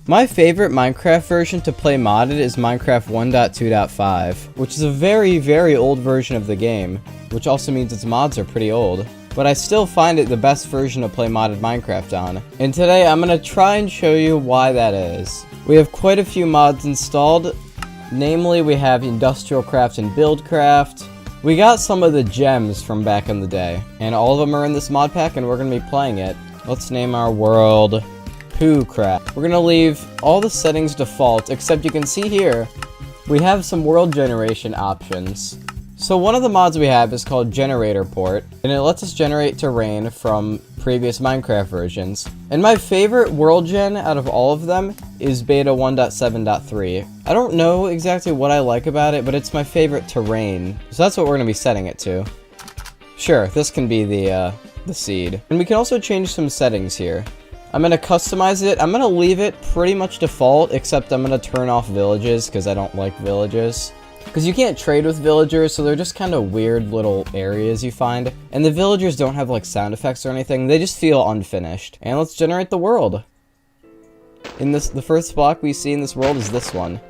My favorite Minecraft version to play modded is Minecraft 1.2.5, which is a very, very old version of the game, which also means its mods are pretty old. But I still find it the best version to play modded Minecraft on. And today I'm going to try and show you why that is. We have quite a few mods installed. Namely, we have Industrialcraft and Buildcraft. We got some of the gems from back in the day, and all of them are in this mod pack, and we're going to be playing it. Let's name our world Craft. We're going to leave all the settings default, except you can see here, we have some world generation options. So one of the mods we have is called Generator Port, and it lets us generate terrain from previous Minecraft versions. And my favorite world gen out of all of them is Beta 1.7.3. I don't know exactly what I like about it, but it's my favorite terrain. So that's what we're going to be setting it to. Sure, this can be the seed. And we can also change some settings here. I'm going to customize it. I'm going to leave it pretty much default, except I'm going to turn off villages, because I don't like villages. Because you can't trade with villagers, so they're just kind of weird little areas you find. And the villagers don't have like sound effects or anything, they just feel unfinished. And let's generate the world. In this, the first block we see in this world is this one.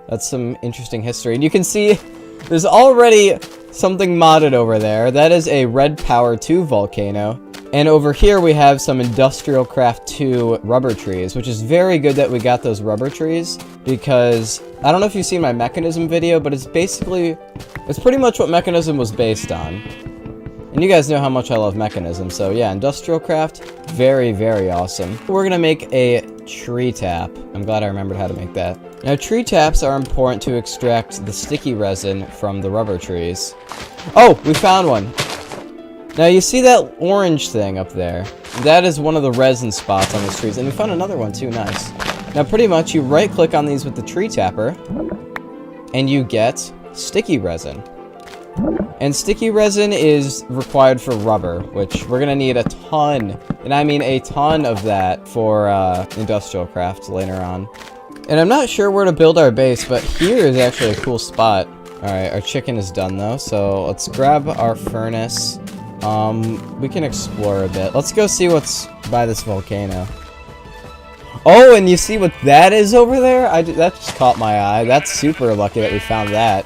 That's some interesting history. And you can see there's already something modded over there. That is a Red Power 2 volcano. And over here we have some Industrialcraft 2 rubber trees, which is very good that we got those rubber trees, because I don't know if you've seen my Mechanism video, but it's pretty much what Mechanism was based on. And you guys know how much I love Mechanism, so yeah, Industrialcraft, very, very awesome. We're gonna make a tree tap. I'm glad I remembered how to make that. Now, tree taps are important to extract the sticky resin from the rubber trees. Oh, we found one! Now, you see that orange thing up there? That is one of the resin spots on these trees, and we found another one too, nice. Now, pretty much, you right-click on these with the tree tapper, and you get sticky resin. And sticky resin is required for rubber, which we're gonna need a ton, and I mean a ton of that for Industrialcraft later on. And I'm not sure where to build our base, but here is actually a cool spot. Alright, our chicken is done though, so let's grab our furnace. We can explore a bit. Let's go see what's by this volcano. Oh, and you see what that is over there? That just caught my eye. That's super lucky that we found that.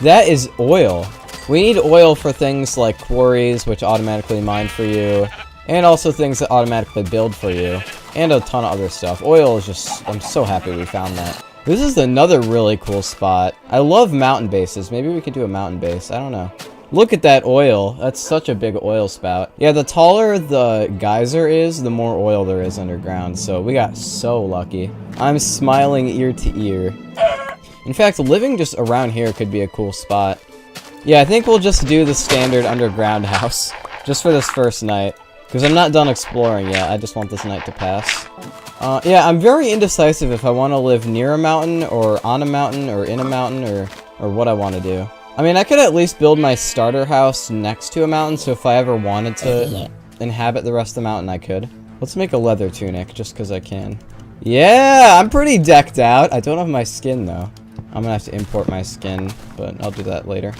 That is oil. We need oil for things like quarries, which automatically mine for you, and also things that automatically build for you, and a ton of other stuff. Oil is just... I'm so happy we found that. This is another really cool spot. I love mountain bases. Maybe we could do a mountain base. I don't know. Look at that oil. That's such a big oil spout. Yeah, the taller the geyser is, the more oil there is underground. So we got so lucky. I'm smiling ear to ear. In fact, living just around here could be a cool spot. Yeah, I think we'll just do the standard underground house. Just for this first night. Because I'm not done exploring yet. I just want this night to pass. Yeah, I'm very indecisive if I want to live near a mountain, or on a mountain, or in a mountain, or what I want to do. I mean, I could at least build my starter house next to a mountain, so if I ever wanted to inhabit the rest of the mountain, I could. Let's make a leather tunic, just because I can. Yeah, I'm pretty decked out. I don't have my skin, though. I'm gonna have to import my skin, but I'll do that later.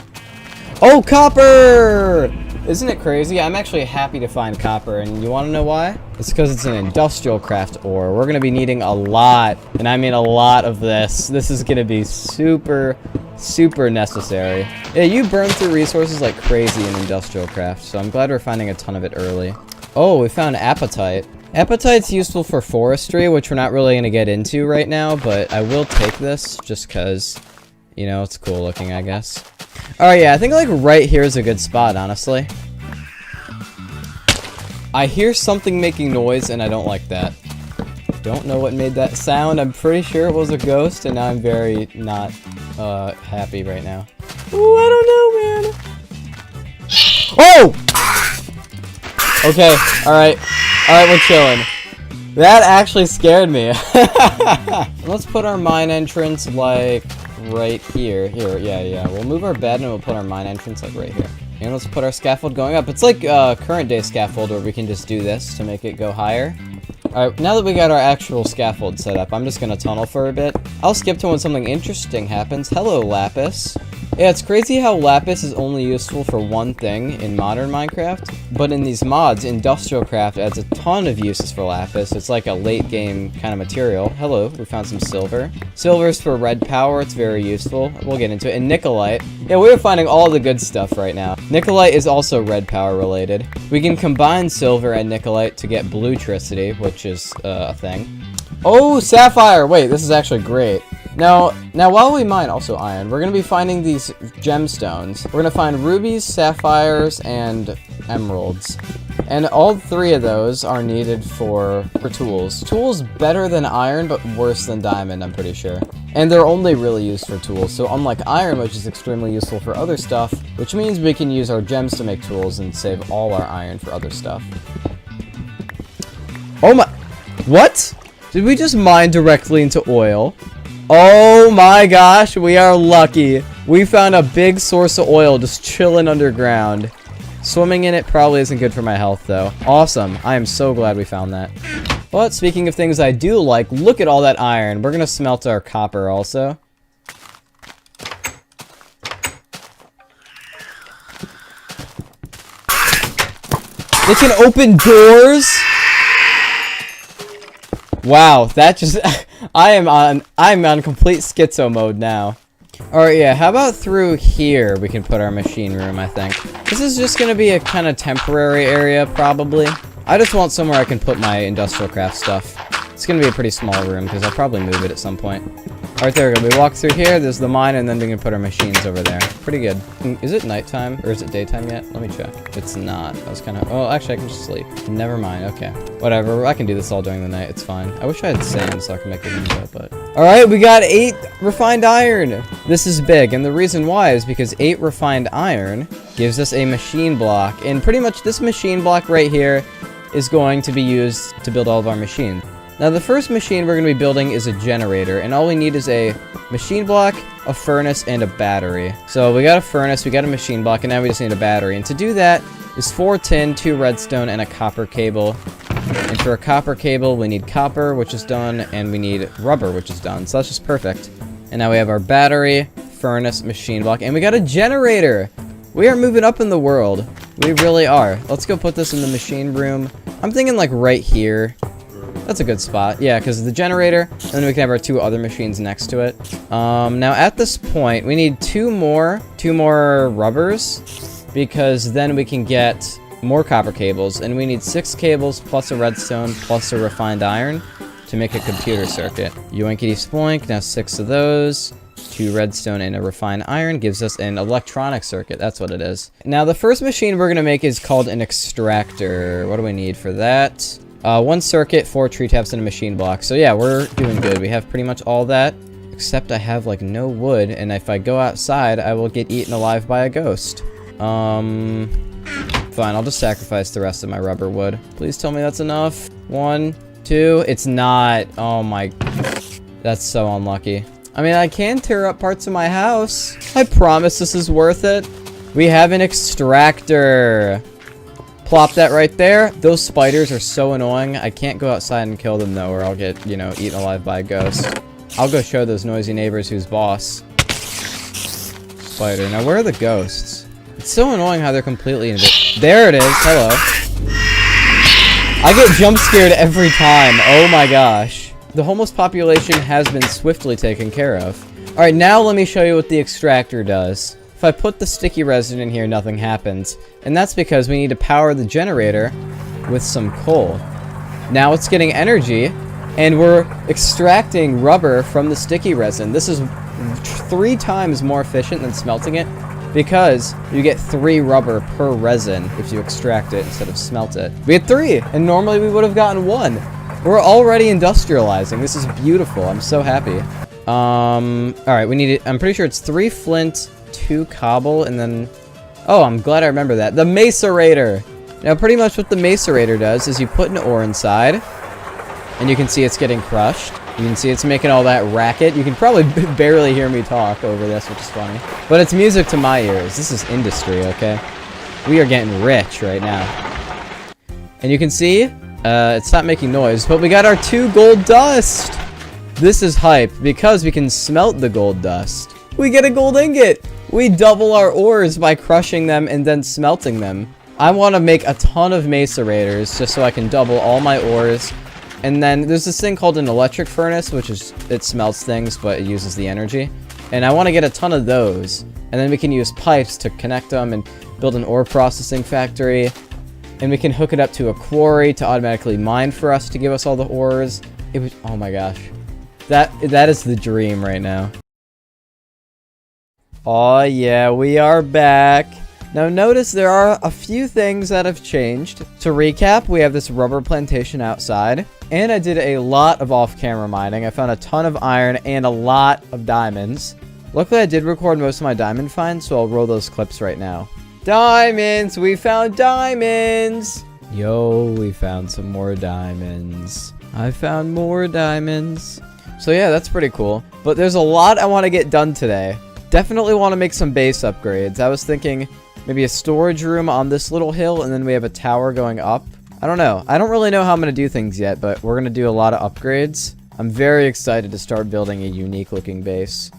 Oh, copper! Isn't it crazy? I'm actually happy to find copper, and you want to know why? It's because it's an Industrialcraft ore. We're gonna be needing a lot, and I mean a lot of this. This is gonna be super necessary. Yeah, you burn through resources like crazy in Industrialcraft, so I'm glad we're finding a ton of it early. Oh, we found apatite. Apatite's useful for forestry, which we're not really going to get into right now, but I will take this just because, you know, it's cool looking, I guess. Alright, yeah, I think like right here is a good spot, honestly. I hear something making noise, and I don't like that. Don't know what made that sound. I'm pretty sure it was a ghost, and now I'm very not happy right now. Ooh, I don't know, man. Oh! Okay, alright. Alright, we're chilling. That actually scared me. Let's put our mine entrance, like, right here. Here, yeah. We'll move our bed, and we'll put our mine entrance, like, right here. And let's put our scaffold going up. It's like current day scaffold, where we can just do this to make it go higher. Alright, now that we got our actual scaffold set up, I'm just gonna tunnel for a bit. I'll skip to when something interesting happens. Hello, Lapis. Yeah, it's crazy how lapis is only useful for one thing in modern Minecraft, but in these mods, Industrial Craft adds a ton of uses for lapis. It's like a late game kind of material. Hello, we found some silver. Silver's for red power, it's very useful. We'll get into it. And Nikolite. Yeah, we're finding all the good stuff right now. Nikolite is also red power related. We can combine silver and Nikolite to get bluetricity, which is a thing. Oh, sapphire! Wait, this is actually great. Now while we mine also iron, we're going to be finding these gemstones. We're going to find rubies, sapphires, and emeralds. And all three of those are needed for tools. Tools better than iron, but worse than diamond, I'm pretty sure. And they're only really used for tools, so unlike iron, which is extremely useful for other stuff, which means we can use our gems to make tools and save all our iron for other stuff. Oh my... What? Did we just mine directly into oil? Oh my gosh, we are lucky. We found a big source of oil just chilling underground. Swimming in it probably isn't good for my health, though. Awesome. I am so glad we found that. But speaking of things I do like, look at all that iron. We're going to smelt our copper also. They can open doors? Wow, that just... I'm on complete schizo mode now. Alright, yeah, how about through here we can put our machine room, I think. This is just gonna be a kind of temporary area, probably. I just want somewhere I can put my industrial craft stuff. It's gonna be a pretty small room, because I'll probably move it at some point. Alright, there we go. We walk through here, there's the mine, and then we can put our machines over there. Pretty good. Is it nighttime, or is it daytime yet? Let me check. It's not. I was kind of... Oh, actually, I can just sleep. Never mind, okay. Whatever, I can do this all during the night, it's fine. I wish I had sand so I could make a window, but... Alright, we got 8 refined iron! This is big, and the reason why is because 8 refined iron gives us a machine block, and pretty much this machine block right here is going to be used to build all of our machines. Now, the first machine we're going to be building is a generator, and all we need is a machine block, a furnace, and a battery. So we got a furnace, we got a machine block, and now we just need a battery. And to do that is 4 tin, 2 redstone, and a copper cable. And for a copper cable, we need copper, which is done, and we need rubber, which is done. So that's just perfect. And now we have our battery, furnace, machine block, and we got a generator! We are moving up in the world. We really are. Let's go put this in the machine room. I'm thinking like right here. That's a good spot. Yeah, because the generator, and then we can have our 2 other machines next to it. Now at this point, we need 2 more rubbers, because then we can get more copper cables, and we need 6 cables plus a redstone plus a refined iron to make a computer circuit. Yoinkity spoink, now 6 of those. 2 redstone and a refined iron gives us an electronic circuit. That's what it is. Now the first machine we're going to make is called an extractor. What do we need for that? 1 circuit, 4 tree taps, and a machine block. So yeah, we're doing good. We have pretty much all that, except I have like no wood, and if I go outside, I will get eaten alive by a ghost. Fine, I'll just sacrifice the rest of my rubber wood. Please tell me that's enough. 1, 2, it's not. Oh my, that's so unlucky. I mean, I can tear up parts of my house. I promise this is worth it. We have an extractor. Plop that right there. Those spiders are so annoying. I can't go outside and kill them though, or I'll get, you know, eaten alive by a ghost. I'll go show those noisy neighbors who's boss. Spider. Now, where are the ghosts? It's so annoying how they're completely invisible. There it is. Hello. I get jump scared every time. Oh my gosh. The homeless population has been swiftly taken care of. Alright, now let me show you what the extractor does. If I put the sticky resin in here, nothing happens. And that's because we need to power the generator with some coal. Now it's getting energy, and we're extracting rubber from the sticky resin. This is 3 times more efficient than smelting it, because you get 3 rubber per resin if you extract it instead of smelt it. We had 3, and normally we would have gotten 1. We're already industrializing. This is beautiful. I'm so happy. Alright, we need it. I'm pretty sure it's 3 flint, 2 cobble, and then... Oh, I'm glad I remember that. The macerator! Now, pretty much what the macerator does is you put an ore inside, and you can see it's getting crushed. You can see it's making all that racket. You can probably barely hear me talk over this, which is funny. But it's music to my ears. This is industry, okay? We are getting rich right now. And you can see, it's not making noise, but we got our 2 gold dust! This is hype, because we can smelt the gold dust. We get a gold ingot! We double our ores by crushing them and then smelting them. I want to make a ton of macerators just so I can double all my ores. And then there's this thing called an electric furnace, which is, it smelts things, but it uses the energy. And I want to get a ton of those. And then we can use pipes to connect them and build an ore processing factory. And we can hook it up to a quarry to automatically mine for us to give us all the ores. It was, oh my gosh. That is the dream right now. Oh yeah, we are back. Now notice there are a few things that have changed. To recap, we have this rubber plantation outside. And I did a lot of off-camera mining. I found a ton of iron and a lot of diamonds. Luckily, I did record most of my diamond finds, so I'll roll those clips right now. Diamonds! We found diamonds! Yo, we found some more diamonds. I found more diamonds. So yeah, that's pretty cool. But there's a lot I want to get done today. Definitely want to make some base upgrades. I was thinking maybe a storage room on this little hill, and then we have a tower going up. I don't know. I don't really know how I'm going to do things yet, but we're going to do a lot of upgrades. I'm very excited to start building a unique looking base.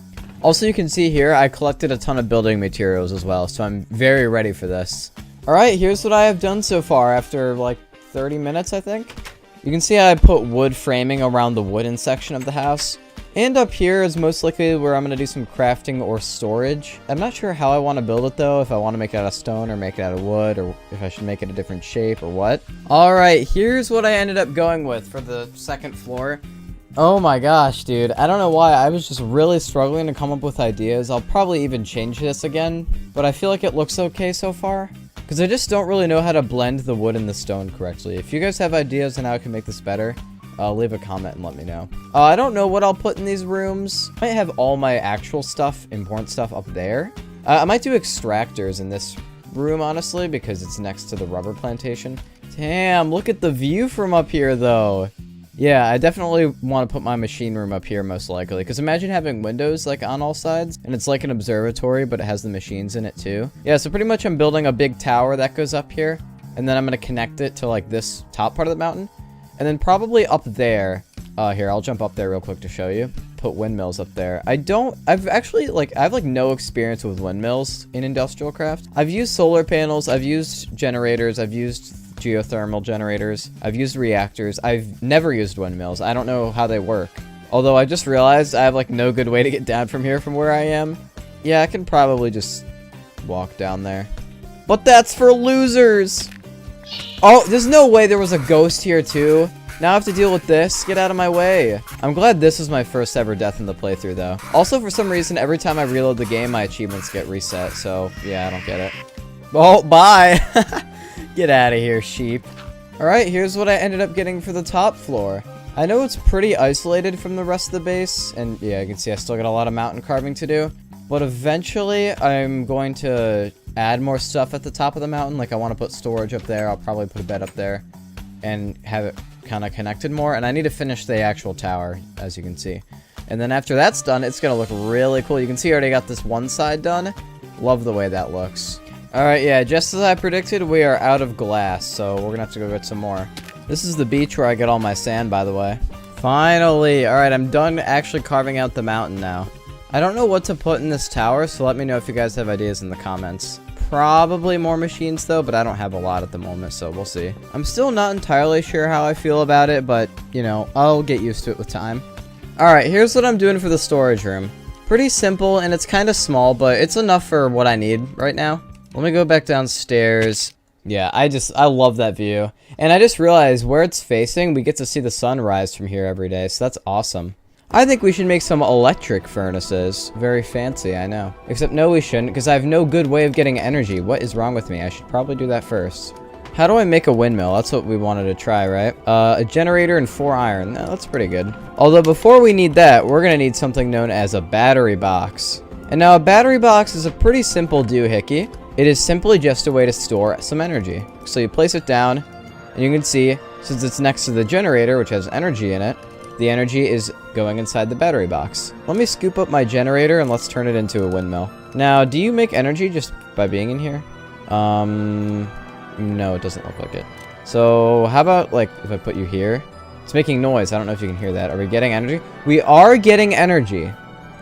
Also, you can see here, I collected a ton of building materials as well, so I'm very ready for this. Alright, here's what I have done so far after like 30 minutes, I think. You can see I put wood framing around the wooden section of the house. And up here is most likely where I'm going to do some crafting or storage. I'm not sure how I want to build it though, if I want to make it out of stone or make it out of wood, or if I should make it a different shape or what. Alright, here's what I ended up going with for the second floor. Oh my gosh, dude. I don't know why. I was just really struggling to come up with ideas. I'll probably even change this again, but I feel like it looks okay so far. Because I just don't really know how to blend the wood and the stone correctly. If you guys have ideas on how I can make this better, leave a comment and let me know. I don't know what I'll put in these rooms. I might have all my actual stuff, important stuff up there. I might do extractors in this room, honestly, because it's next to the rubber plantation. Damn, look at the view from up here, though. Yeah, I definitely want to put my machine room up here, most likely. Because imagine having windows, like, on all sides. And it's like an observatory, but it has the machines in it, too. Yeah, so pretty much I'm building a big tower that goes up here. And then I'm going to connect it to, like, this top part of the mountain. And then probably up there. Here, I'll jump up there real quick to show you. Put windmills up there. I've actually, I have, no experience with windmills in Industrial Craft. I've used solar panels. I've used generators. I've used geothermal generators. I've used reactors. I've never used windmills. I don't know how they work. Although I just realized I have no good way to get down from here from where I am. Yeah, I can probably just walk down there. But that's for losers! Oh, there's no way there was a ghost here too. Now I have to deal with this. Get out of my way. I'm glad this was my first ever death in the playthrough though. Also, for some reason, every time I reload the game, my achievements get reset. So yeah, I don't get it. Oh, bye! Get out of here, sheep. Alright, here's what I ended up getting for the top floor. I know it's pretty isolated from the rest of the base, and yeah, you can see I still got a lot of mountain carving to do. But eventually, I'm going to add more stuff at the top of the mountain. Like, I want to put storage up there. I'll probably put a bed up there and have it kind of connected more. And I need to finish the actual tower, as you can see. And then after that's done, it's going to look really cool. You can see I already got this one side done. Love the way that looks. Alright, yeah, just as I predicted, we are out of glass, so we're gonna have to go get some more. This is the beach where I get all my sand, by the way. Finally! Alright, I'm done actually carving out the mountain now. I don't know what to put in this tower, so let me know if you guys have ideas in the comments. Probably more machines, though, but I don't have a lot at the moment, so we'll see. I'm still not entirely sure how I feel about it, but, you know, I'll get used to it with time. Alright, here's what I'm doing for the storage room. Pretty simple, and it's kind of small, but it's enough for what I need right now. Let me go back downstairs. Yeah, I love that view. And I just realized where it's facing, we get to see the sun rise from here every day, so that's awesome. I think we should make some electric furnaces. Very fancy, I know. Except no, we shouldn't, because I have no good way of getting energy. What is wrong with me? I should probably do that first. How do I make a windmill? That's what we wanted to try, right? A generator and 4 iron. No, that's pretty good. Although before we need that, we're going to need something known as a battery box. And now a battery box is a pretty simple doohickey. It is simply just a way to store some energy. So you place it down, and you can see, since it's next to the generator, which has energy in it, the energy is going inside the battery box. Let me scoop up my generator, and let's turn it into a windmill. Now, do you make energy just by being in here? No, it doesn't look like it. So, how about, if I put you here? It's making noise. I don't know if you can hear that. Are we getting energy? We are getting energy.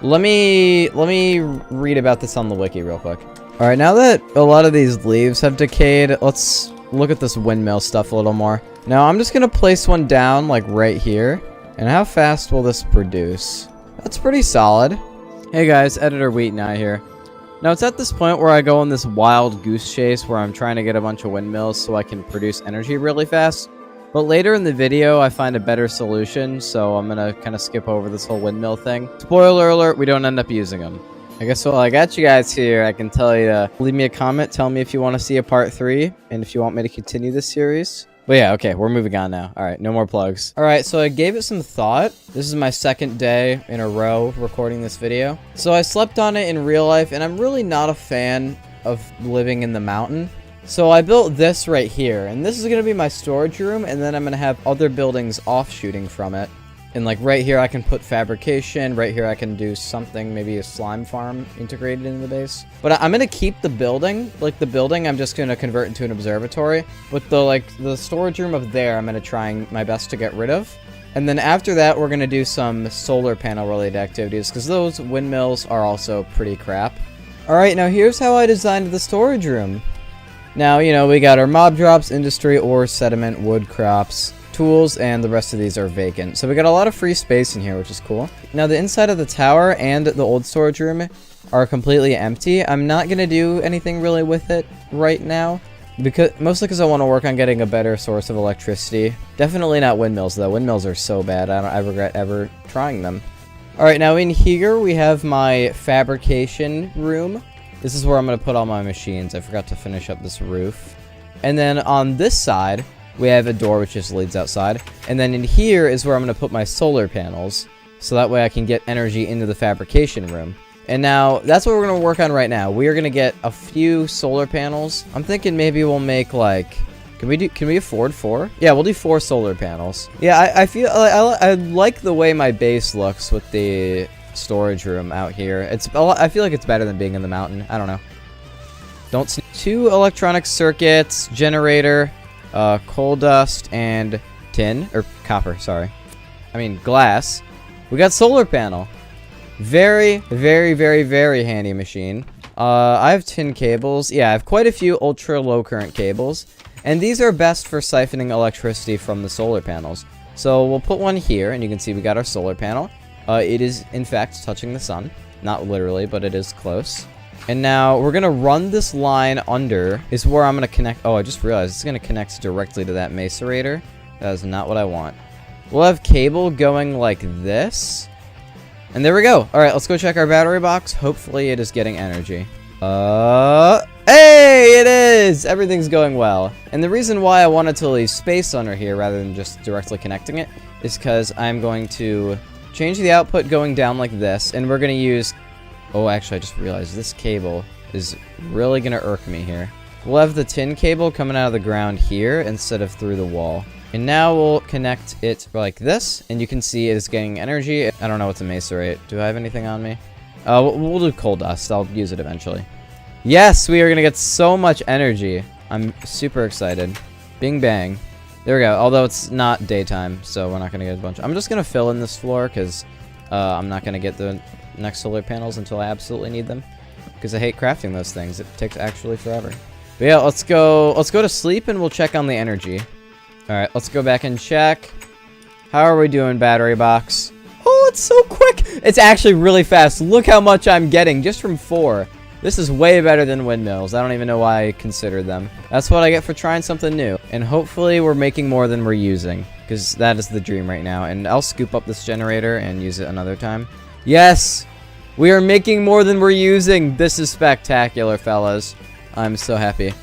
Let me read about this on the wiki real quick. All right, now that a lot of these leaves have decayed, let's look at this windmill stuff a little more. Now, I'm just gonna place one down, like, right here. And how fast will this produce? That's pretty solid. Hey guys, Editor Wheat and I here. Now, it's at this point where I go on this wild goose chase where I'm trying to get a bunch of windmills so I can produce energy really fast. But later in the video, I find a better solution, so I'm gonna kind of skip over this whole windmill thing. Spoiler alert, we don't end up using them. I guess while I got you guys here, I can tell you to leave me a comment, tell me if you want to see a part 3, and if you want me to continue this series. But yeah, okay, we're moving on now. Alright, no more plugs. Alright, so I gave it some thought. This is my second day in a row recording this video. So I slept on it in real life, and I'm really not a fan of living in the mountain. So I built this right here, and this is going to be my storage room, and then I'm going to have other buildings offshooting from it. And like right here I can put fabrication, right here I can do something, maybe a slime farm integrated into the base. But I'm going to keep the building, like the building I'm just going to convert into an observatory. But the storage room of there I'm going to try my best to get rid of. And then after that we're going to do some solar panel related activities, because those windmills are also pretty crap. Alright, now here's how I designed the storage room. Now, you know, we got our mob drops, industry, ore, sediment, wood crops, tools, and the rest of these are vacant. So we got a lot of free space in here, which is cool. Now the inside of the tower and the old storage room are completely empty. I'm not going to do anything really with it right now, mostly because I want to work on getting a better source of electricity. Definitely not windmills though. Windmills are so bad. I regret ever trying them. Alright, now in here we have my fabrication room. This is where I'm going to put all my machines. I forgot to finish up this roof. And then on this side we have a door which just leads outside. And then in here is where I'm going to put my solar panels, so that way I can get energy into the fabrication room. And now, that's what we're going to work on right now. We are going to get a few solar panels. I'm thinking maybe we'll make like... Can we afford 4? Yeah, we'll do 4 solar panels. Yeah, I feel... I like the way my base looks with the storage room out here. I feel like it's better than being in the mountain. I don't know. Don't see 2 electronic circuits, generator... coal dust and tin, or copper, sorry. I mean, glass. We got solar panel. Very, very, very, very handy machine. I have tin cables. Yeah, I have quite a few ultra low current cables. And these are best for siphoning electricity from the solar panels. So we'll put one here, and you can see we got our solar panel. It is, in fact, touching the sun. Not literally, but it is close. And now we're going to run this line under, is where I'm going to connect. Oh, I just realized it's going to connect directly to that macerator. That is not what I want. We'll have cable going like this. And there we go. All right, let's go check our battery box. Hopefully it is getting energy. Hey, it is! Everything's going well. And the reason why I wanted to leave space under here rather than just directly connecting it is because I'm going to change the output going down like this. And we're going to use... Oh, actually, I just realized this cable is really going to irk me here. We'll have the tin cable coming out of the ground here instead of through the wall. And now we'll connect it like this, and you can see it is getting energy. I don't know what to macerate. Do I have anything on me? We'll do coal dust. I'll use it eventually. Yes, we are going to get so much energy. I'm super excited. Bing bang. There we go. Although it's not daytime, so we're not going to get a bunch. I'm just going to fill in this floor because I'm not going to get the next solar panels until I absolutely need them, because I hate crafting those things. It takes actually forever. But yeah, let's go to sleep and we'll check on the energy. All right, let's go back and check. How are we doing, battery box? Oh, it's so quick. It's actually really fast. Look how much I'm getting just from 4. This is way better than windmills. I don't even know why I considered them. That's what I get for trying something new. And hopefully we're making more than we're using, because that is the dream right now. And I'll scoop up this generator and use it another time. Yes! We are making more than we're using! This is spectacular, fellas. I'm so happy.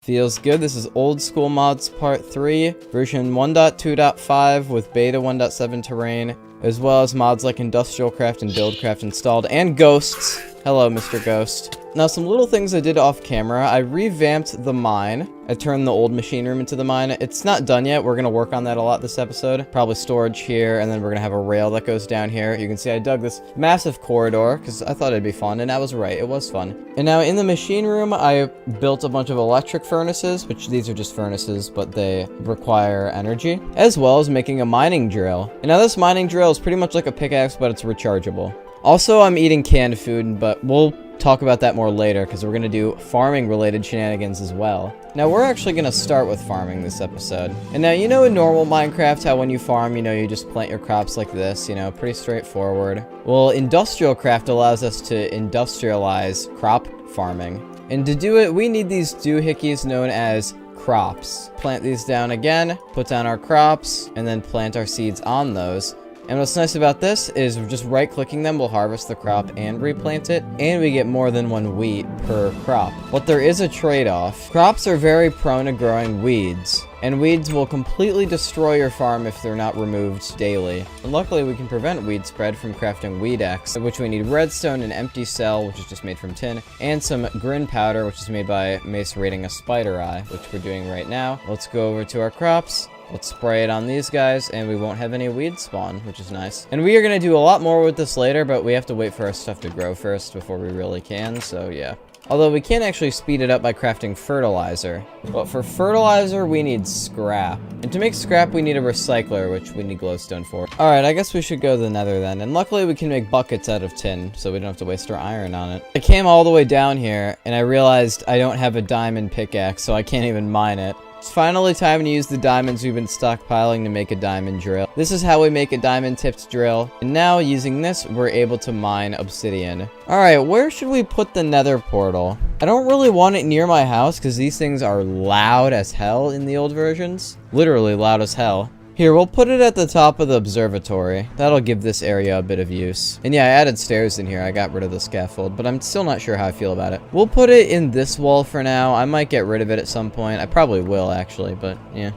Feels good. This is Old School Mods Part 3, version 1.2.5 with beta 1.7 terrain, as well as mods like Industrial Craft and Buildcraft installed, and ghosts. Hello, Mr. Ghost. Now, some little things I did off camera. I revamped the mine. I turned the old machine room into the mine. It's not done yet. We're going to work on that a lot this episode. Probably storage here, and then we're going to have a rail that goes down here. You can see I dug this massive corridor because I thought it'd be fun, and I was right. It was fun. And now in the machine room, I built a bunch of electric furnaces, which these are just furnaces, but they require energy, as well as making a mining drill. And now this mining drill is pretty much like a pickaxe, but it's rechargeable. Also, I'm eating canned food, but we'll talk about that more later because we're going to do farming related shenanigans as well. Now we're actually going to start with farming this episode. And now you know in normal Minecraft how when you farm, you just plant your crops like this, pretty straightforward. Well, industrial craft allows us to industrialize crop farming. And to do it, we need these doohickeys known as crops. Plant these down again, put down our crops, and then plant our seeds on those. And what's nice about this is just right-clicking them will harvest the crop and replant it, and we get more than one wheat per crop. But there is a trade-off. Crops are very prone to growing weeds, and weeds will completely destroy your farm if they're not removed daily. And luckily, we can prevent weed spread from crafting weed X, which we need redstone, an empty cell, which is just made from tin, and some grin powder, which is made by macerating a spider eye, which we're doing right now. Let's go over to our crops. Let's spray it on these guys, and we won't have any weeds spawn, which is nice. And we are going to do a lot more with this later, but we have to wait for our stuff to grow first before we really can, so yeah. Although we can actually speed it up by crafting fertilizer. But for fertilizer, we need scrap. And to make scrap, we need a recycler, which we need glowstone for. Alright, I guess we should go to the nether then. And luckily, we can make buckets out of tin, so we don't have to waste our iron on it. I came all the way down here, and I realized I don't have a diamond pickaxe, so I can't even mine it. It's finally time to use the diamonds we've been stockpiling to make a diamond drill. This is how we make a diamond-tipped drill. And now, using this, we're able to mine obsidian. Alright, where should we put the nether portal? I don't really want it near my house because these things are loud as hell in the old versions. Literally loud as hell. Here, we'll put it at the top of the observatory. That'll give this area a bit of use. And yeah, I added stairs in here. I got rid of the scaffold, but I'm still not sure how I feel about it. We'll put it in this wall for now. I might get rid of it at some point. I probably will, actually, but yeah.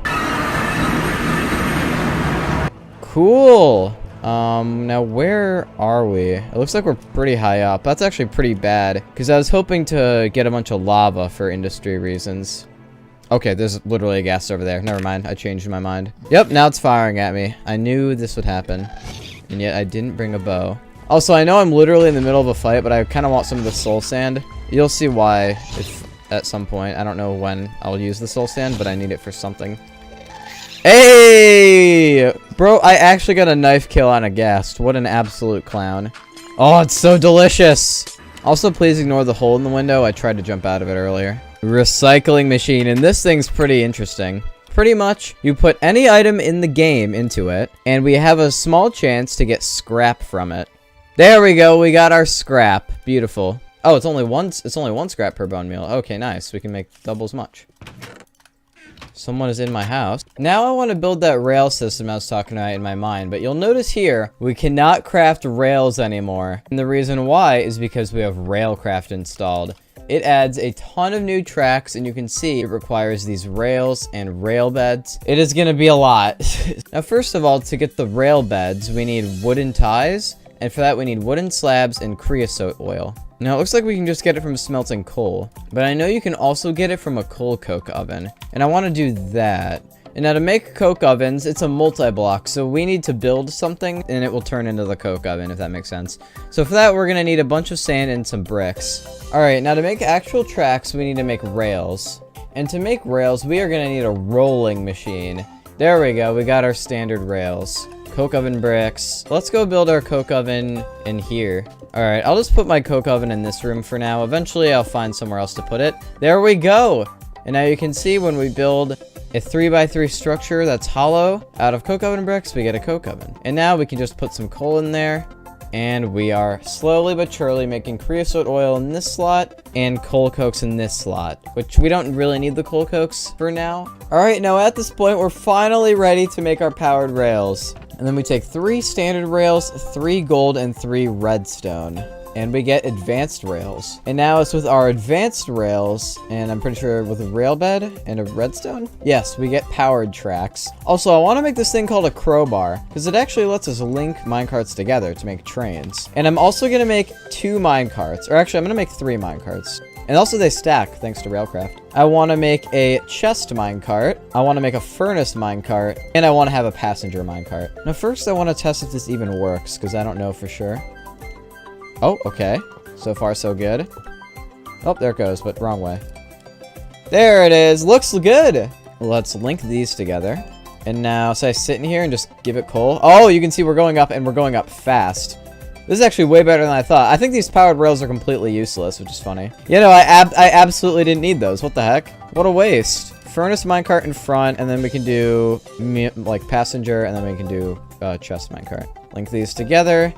Cool. Now where are we? It looks like we're pretty high up. That's actually pretty bad, because I was hoping to get a bunch of lava for industry reasons. Okay, there's literally a ghast over there. Never mind, I changed my mind. Yep, now it's firing at me. I knew this would happen, and yet I didn't bring a bow. Also, I know I'm literally in the middle of a fight, but I kind of want some of the soul sand. You'll see why if at some point. I don't know when I'll use the soul sand, but I need it for something. Hey! Bro, I actually got a knife kill on a ghast. What an absolute clown. Oh, it's so delicious! Also, please ignore the hole in the window. I tried to jump out of it earlier. Recycling machine, and this thing's pretty interesting. Pretty much, you put any item in the game into it, and we have a small chance to get scrap from it. There we go, we got our scrap. Beautiful. Oh, it's only one scrap per bone meal. Okay, nice. We can make double as much. Someone is in my house. Now I want to build that rail system I was talking about in my mind, but you'll notice here, we cannot craft rails anymore. And the reason why is because we have Railcraft installed. It adds a ton of new tracks, and you can see it requires these rails and rail beds. It is going to be a lot. Now, first of all, to get the rail beds, we need wooden ties, and for that, we need wooden slabs and creosote oil. Now, it looks like we can just get it from smelting coal, but I know you can also get it from a coal coke oven, and I want to do that. And now to make coke ovens, it's a multi-block, so we need to build something, and it will turn into the coke oven, if that makes sense. So for that, we're going to need a bunch of sand and some bricks. Alright, now to make actual tracks, we need to make rails. And to make rails, we are going to need a rolling machine. There we go, we got our standard rails. Coke oven bricks. Let's go build our coke oven in here. Alright, I'll just put my coke oven in this room for now. Eventually, I'll find somewhere else to put it. There we go! And now you can see when we build a 3x3 structure that's hollow out of coke oven bricks, we get a coke oven. And now we can just put some coal in there, and we are slowly but surely making creosote oil in this slot and coal cokes in this slot, which we don't really need the coal cokes for now. Alright, now at this point, we're finally ready to make our powered rails. And then we take 3 standard rails, 3 gold, and 3 redstone. and we get advanced rails. And now it's with our advanced rails, and I'm pretty sure with a rail bed and a redstone. Yes, we get powered tracks. Also, I want to make this thing called a crowbar, because it actually lets us link minecarts together to make trains. And I'm also going to make 2 minecarts, or actually I'm going to make 3 minecarts. And also they stack, thanks to Railcraft. I want to make a chest minecart, I want to make a furnace minecart, and I want to have a passenger minecart. Now first I want to test if this even works, because I don't know for sure. Oh, okay. So far so good. Oh, there it goes, but wrong way. There it is, looks good! Let's link these together. And now, so I sit in here and just give it coal. Oh, you can see we're going up, and we're going up fast. This is actually way better than I thought. I think these powered rails are completely useless, which is funny. You know, I absolutely didn't need those. What the heck? What a waste. Furnace minecart in front, and then we can do, like, passenger, and then we can do chest minecart. Link these together,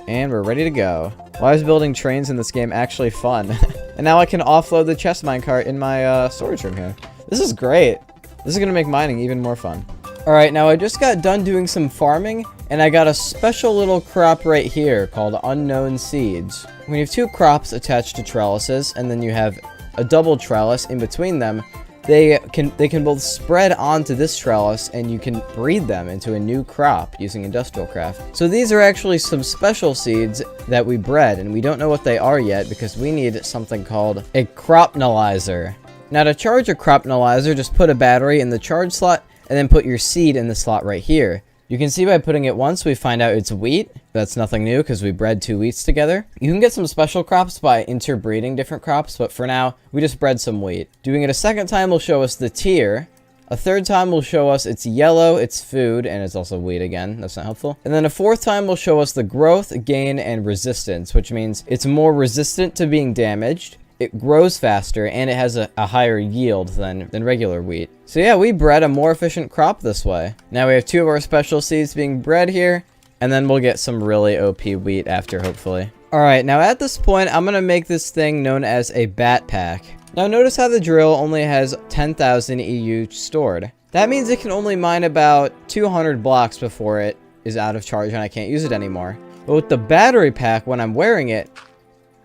and we're ready to go. Why is building trains in this game actually fun? And now I can offload the chest minecart in my storage room here. This is great. This is going to make mining even more fun. Alright, now I just got done doing some farming, and I got a special little crop right here called unknown seeds. When you have 2 crops attached to trellises, and then you have a double trellis in between them, they can both spread onto this trellis, and you can breed them into a new crop using industrial craft. So these are actually some special seeds that we bred, and we don't know what they are yet because we need something called a cropnalyzer. Now to charge a cropnalyzer, just put a battery in the charge slot, and then put your seed in the slot right here. You can see by putting it once, we find out it's wheat. That's nothing new because we bred 2 wheats together. You can get some special crops by interbreeding different crops, but for now, we just bred some wheat. Doing it a second time will show us the tier. A third time will show us it's yellow, it's food, and it's also wheat again. That's not helpful. And then a 4th time will show us the growth, gain, and resistance, which means it's more resistant to being damaged. It grows faster, and it has a higher yield than regular wheat. So yeah, we bred a more efficient crop this way. Now we have 2 of our special seeds being bred here, and then we'll get some really OP wheat after, hopefully. Alright, now at this point, I'm going to make this thing known as a bat pack. Now notice how the drill only has 10,000 EU stored. That means it can only mine about 200 blocks before it is out of charge and I can't use it anymore. But with the battery pack, when I'm wearing it,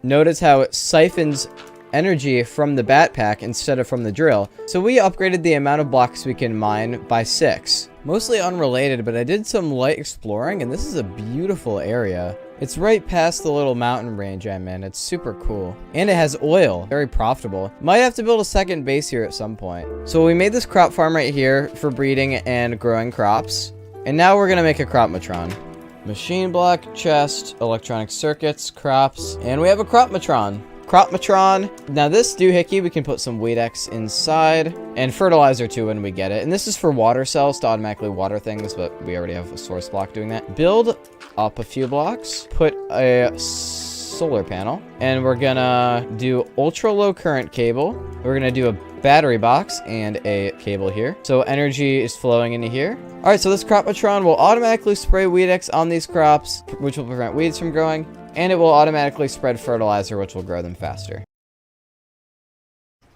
notice how it siphons energy from the bat pack instead of from the drill. So we upgraded the amount of blocks we can mine by 6. Mostly unrelated, but I did some light exploring, and this is a beautiful area. It's right past the little mountain range I'm in. It's super cool. And it has oil. Very profitable. Might have to build a second base here at some point. So we made this crop farm right here for breeding and growing crops. And now we're gonna make a crop matron. Machine block, chest, electronic circuits, crops, and we have a crop matron. Crop matron. Now this doohickey, we can put some Weedex inside, and fertilizer too when we get it. And this is for water cells to automatically water things, but we already have a source block doing that. Build up a few blocks, put a solar panel, and we're gonna do ultra low current cable. We're gonna do a battery box and a cable here, so energy is flowing into here. All right, so this crop matron will automatically spray Weedex on these crops, which will prevent weeds from growing, and it will automatically spread fertilizer, which will grow them faster.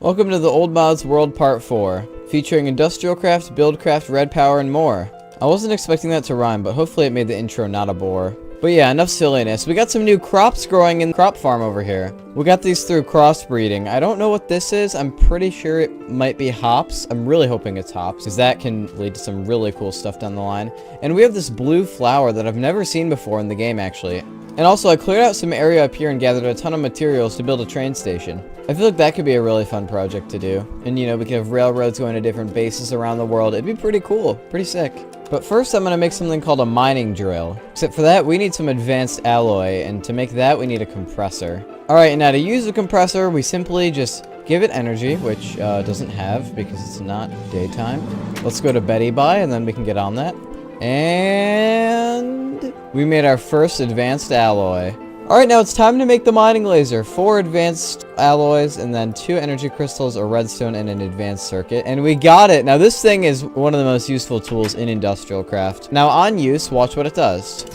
Welcome to the Old Mods World Part 4, featuring industrial craft, buildcraft, red power, and more. I wasn't expecting that to rhyme, but hopefully it made the intro not a bore. But yeah, enough silliness. We got some new crops growing in the crop farm over here. We got these through crossbreeding. I don't know what this is. I'm pretty sure it might be hops. I'm really hoping it's hops, because that can lead to some really cool stuff down the line. And we have this blue flower that I've never seen before in the game, actually. And also, I cleared out some area up here and gathered a ton of materials to build a train station. I feel like that could be a really fun project to do. And, you know, we could have railroads going to different bases around the world. It'd be pretty cool. Pretty sick. But first, I'm going to make something called a mining drill. Except for that, we need some advanced alloy. And to make that, we need a compressor. Alright, now to use a compressor, we simply just give it energy, which doesn't have because it's not daytime. Let's go to Betty Buy, and then we can get on that. And we made our first advanced alloy. Alright, now it's time to make the mining laser. 4 advanced alloys, and then 2 energy crystals, a redstone, and an advanced circuit. And we got it! Now this thing is one of the most useful tools in industrial craft. Now on use, watch what it does.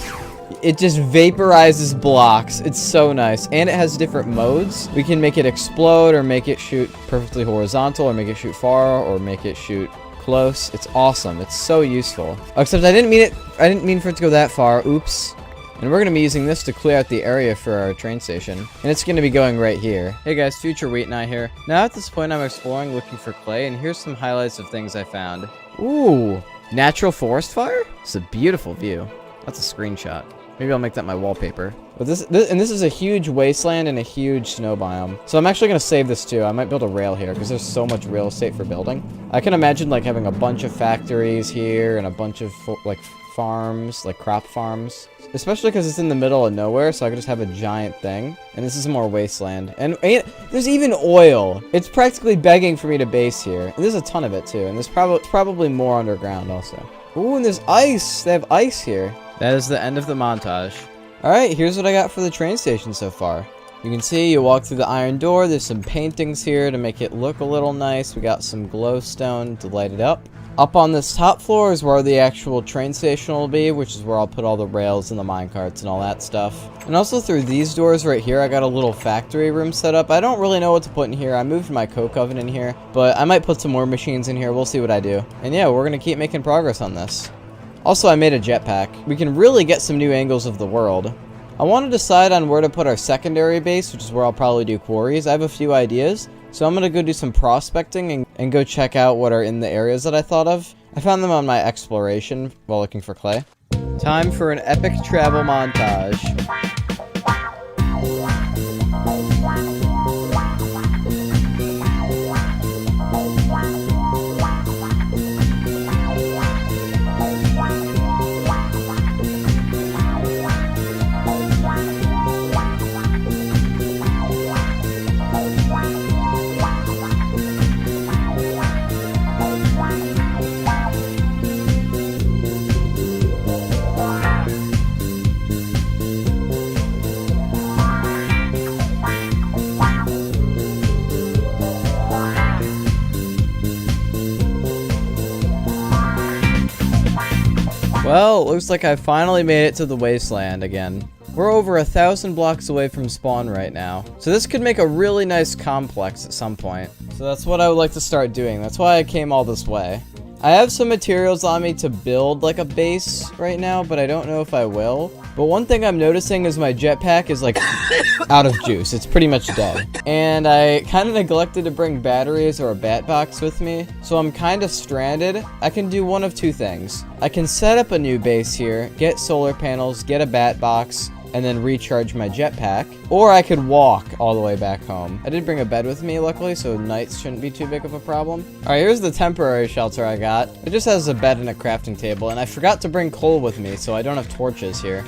It just vaporizes blocks. It's so nice. And it has different modes. We can make it explode, or make it shoot perfectly horizontal, or make it shoot far, or make it shoot close. It's awesome. It's so useful. Except I didn't mean for it to go that far. Oops. And we're going to be using this to clear out the area for our train station. And it's going to be going right here. Hey guys, Future Wheat and I here. Now at this point I'm exploring looking for clay, and here's some highlights of things I found. Ooh, natural forest fire? It's a beautiful view. That's a screenshot. Maybe I'll make that my wallpaper. But this is a huge wasteland and a huge snow biome. So I'm actually going to save this too. I might build a rail here because there's so much real estate for building. I can imagine like having a bunch of factories here and a bunch of like farms, like crop farms. Especially because it's in the middle of nowhere, so I could just have a giant thing. And this is more wasteland. And there's even oil. It's practically begging for me to base here. And there's a ton of it too. And there's probably more underground also. Ooh, and there's ice. They have ice here. That is the end of the montage. Alright, here's what I got for the train station so far. You can see, you walk through the iron door, there's some paintings here to make it look a little nice. We got some glowstone to light it up. Up on this top floor is where the actual train station will be, which is where I'll put all the rails and the minecarts and all that stuff. And also through these doors right here, I got a little factory room set up. I don't really know what to put in here. I moved my coke oven in here, but I might put some more machines in here. We'll see what I do. And yeah, we're going to keep making progress on this. Also, I made a jetpack. We can really get some new angles of the world. I want to decide on where to put our secondary base, which is where I'll probably do quarries. I have a few ideas, so I'm going to go do some prospecting and go check out what are in the areas that I thought of. I found them on my exploration while looking for clay. Time for an epic travel montage. Well, looks like I finally made it to the wasteland again. We're over 1,000 blocks away from spawn right now. So this could make a really nice complex at some point. So that's what I would like to start doing. That's why I came all this way. I have some materials on me to build like a base right now, but I don't know if I will. But one thing I'm noticing is my jetpack is like out of juice. It's pretty much dead. And I kind of neglected to bring batteries or a bat box with me. So I'm kind of stranded. I can do one of two things. I can set up a new base here, get solar panels, get a bat box, and then recharge my jetpack. Or I could walk all the way back home. I did bring a bed with me, luckily, so nights shouldn't be too big of a problem. Alright, here's the temporary shelter I got. It just has a bed and a crafting table, and I forgot to bring coal with me, so I don't have torches here.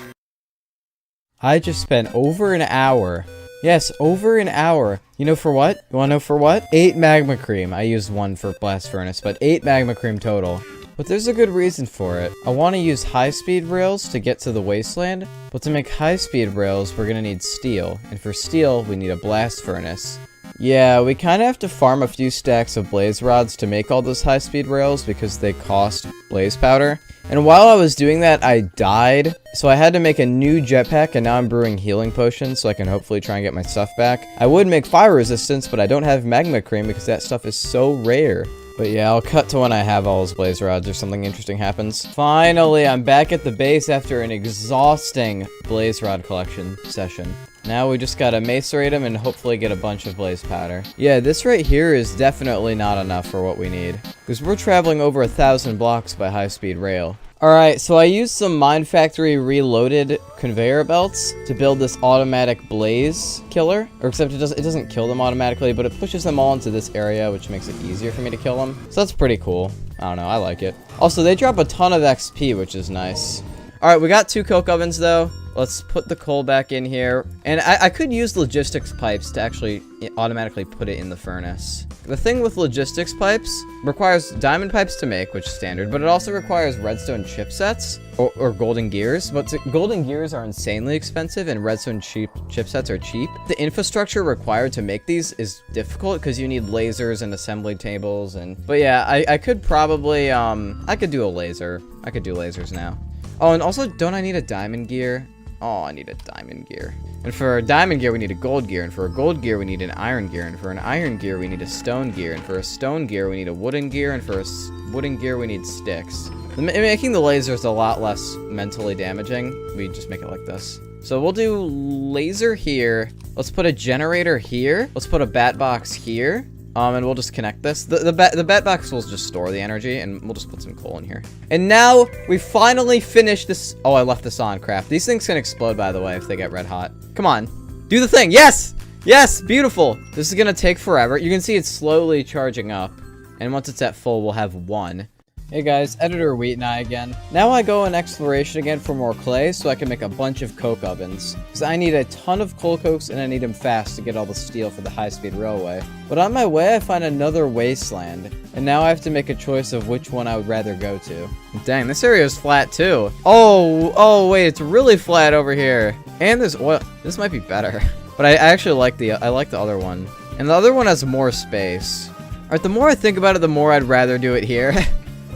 I just spent over an hour. Yes, over an hour. You know for what? You wanna know for what? 8 magma cream. I used 1 for blast furnace, but 8 magma cream total. But there's a good reason for it. I want to use high-speed rails to get to the wasteland, but to make high-speed rails, we're going to need steel. And for steel, we need a blast furnace. Yeah, we kind of have to farm a few stacks of blaze rods to make all those high-speed rails because they cost blaze powder. And while I was doing that, I died. So I had to make a new jetpack, and now I'm brewing healing potions so I can hopefully try and get my stuff back. I would make fire resistance, but I don't have magma cream because that stuff is so rare. But yeah, I'll cut to when I have all those blaze rods or something interesting happens. Finally, I'm back at the base after an exhausting blaze rod collection session. Now we just gotta macerate them and hopefully get a bunch of blaze powder. Yeah, this right here is definitely not enough for what we need, because we're traveling over 1,000 blocks by high-speed rail. Alright, so I used some Mine Factory Reloaded conveyor belts to build this automatic blaze killer. Or except it doesn't kill them automatically, but it pushes them all into this area, which makes it easier for me to kill them. So that's pretty cool. I don't know, I like it. Also, they drop a ton of XP, which is nice. Alright, we got 2 coke ovens though. Let's put the coal back in here. And I could use logistics pipes to actually automatically put it in the furnace. The thing with logistics pipes requires diamond pipes to make, which is standard, but it also requires redstone chipsets or golden gears. But golden gears are insanely expensive and redstone chipsets are cheap. The infrastructure required to make these is difficult because you need lasers and assembly tables but yeah, I could probably I could do a laser. I could do lasers now. Oh, and also, don't I need a diamond gear? Oh, I need a diamond gear. And for a diamond gear, we need a gold gear. And for a gold gear, we need an iron gear. And for an iron gear, we need a stone gear. And for a stone gear, we need a wooden gear. And for a wooden gear, we need sticks. Making the lasers a lot less mentally damaging. We just make it like this. So we'll do laser here. Let's put a generator here. Let's put a bat box here. And we'll just connect this. The bat box will just store the energy, and we'll just put some coal in here. And now we finally finished this. Oh, I left this on, craft. These things can explode, by the way, if they get red hot. Come on, do the thing. Yes, yes, beautiful. This is gonna take forever. You can see it's slowly charging up, and once it's at full, we'll have 1. Hey guys, Editor Wheat and I again. Now I go on exploration again for more clay so I can make a bunch of coke ovens. Because I need a ton of coal cokes and I need them fast to get all the steel for the high-speed railway. But on my way I find another wasteland. And now I have to make a choice of which one I would rather go to. Dang, this area is flat too. Oh wait, it's really flat over here. And there's oil. This might be better. But I actually like the other one. And the other one has more space. Alright, the more I think about it, the more I'd rather do it here.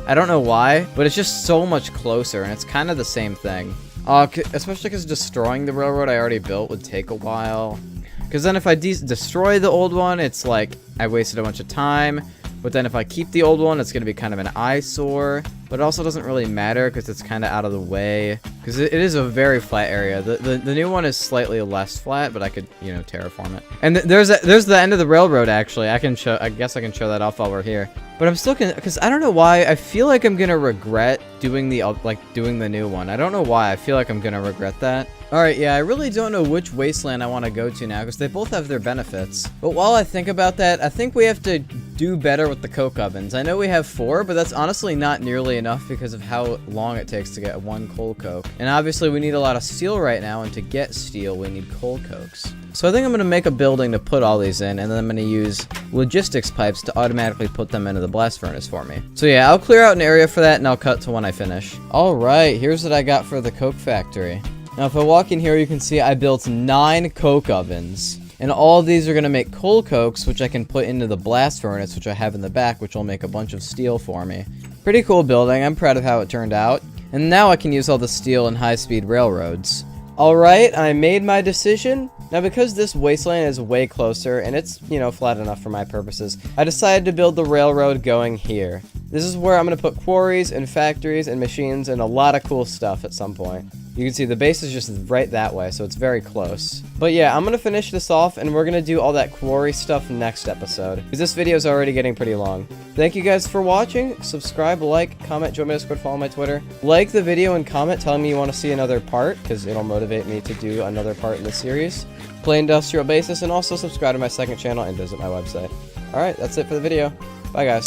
I don't know why, but it's just so much closer, and it's kind of the same thing. Especially because destroying the railroad I already built would take a while. Because then if I destroy the old one, it's like I wasted a bunch of time. But then if I keep the old one, it's going to be kind of an eyesore. But it also doesn't really matter because it's kind of out of the way. Because it is a very flat area. The new one is slightly less flat, but I could, you know, terraform it. And there's the end of the railroad, actually. I guess I can show that off while we're here. But I'm still because I don't know why. I feel like I'm going to regret doing the new one. I don't know why. I feel like I'm going to regret that. Alright, yeah, I really don't know which wasteland I want to go to now, because they both have their benefits. But while I think about that, I think we have to do better with the coke ovens. I know we have 4, but that's honestly not nearly enough because of how long it takes to get 1 coal coke. And obviously we need a lot of steel right now, and to get steel we need coal cokes. So I think I'm going to make a building to put all these in, and then I'm going to use logistics pipes to automatically put them into the blast furnace for me. So yeah, I'll clear out an area for that, and I'll cut to when I finish. Alright, here's what I got for the coke factory. Now, if I walk in here, you can see I built 9 coke ovens. And all of these are going to make coal cokes, which I can put into the blast furnace, which I have in the back, which will make a bunch of steel for me. Pretty cool building. I'm proud of how it turned out. And now I can use all the steel in high-speed railroads. Alright, I made my decision. Now, because this wasteland is way closer, and it's, you know, flat enough for my purposes, I decided to build the railroad going here. This is where I'm going to put quarries and factories and machines and a lot of cool stuff at some point. You can see the base is just right that way, so it's very close. But yeah, I'm going to finish this off, and we're going to do all that quarry stuff next episode, because this video is already getting pretty long. Thank you guys for watching. Subscribe, like, comment, join my Discord, follow my Twitter. Like the video and comment telling me you want to see another part, because it'll motivate me to do another part in this series. Play Industrial Basis, and also subscribe to my second channel and visit my website. Alright, that's it for the video. Bye, guys.